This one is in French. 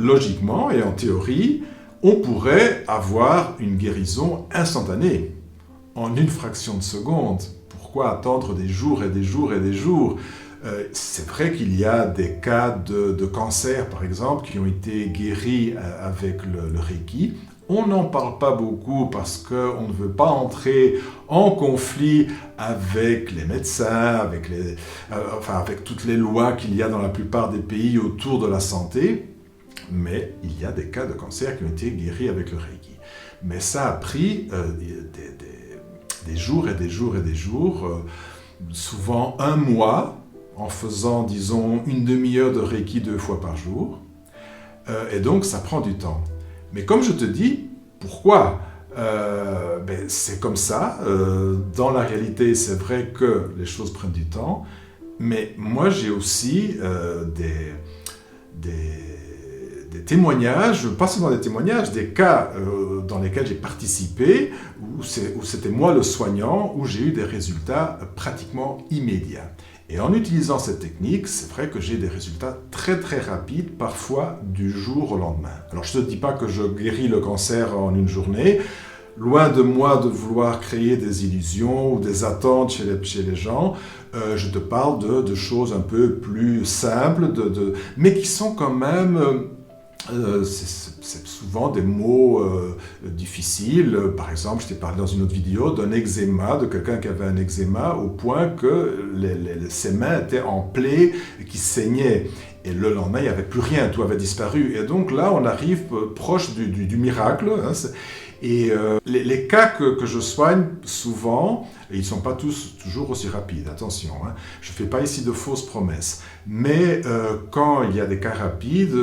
logiquement et en théorie, on pourrait avoir une guérison instantanée, en une fraction de seconde. Pourquoi attendre des jours et des jours et des jours ? C'est vrai qu'il y a des cas de cancer, par exemple, qui ont été guéris avec le Reiki. On n'en parle pas beaucoup parce qu'on ne veut pas entrer en conflit avec les médecins, avec toutes les lois qu'il y a dans la plupart des pays autour de la santé. Mais il y a des cas de cancer qui ont été guéris avec le Reiki. Mais ça a pris des jours et des jours et des jours, souvent un mois, en faisant, disons, une demi-heure de Reiki 2 fois par jour. Et donc, ça prend du temps. Mais comme je te dis, pourquoi ? C'est comme ça. Dans la réalité, c'est vrai que les choses prennent du temps. Mais moi, j'ai aussi des témoignages, pas seulement des témoignages, des cas dans lesquels j'ai participé, où c'était moi le soignant, où j'ai eu des résultats pratiquement immédiats. Et en utilisant cette technique, c'est vrai que j'ai des résultats très très rapides, parfois du jour au lendemain. Alors je ne te dis pas que je guéris le cancer en une journée, loin de moi de vouloir créer des illusions ou des attentes chez les gens, je te parle de choses un peu plus simples, mais qui sont quand même... c'est souvent des mots difficiles. Par exemple, je t'ai parlé dans une autre vidéo d'un eczéma, de quelqu'un qui avait un eczéma au point que ses mains étaient en plaie et qui saignaient. Et le lendemain, il n'y avait plus rien, tout avait disparu. Et donc là, on arrive proche du miracle. Hein, et les cas que je soigne souvent, et ils ne sont pas tous toujours aussi rapides, attention, hein, je ne fais pas ici de fausses promesses. Mais quand il y a des cas rapides,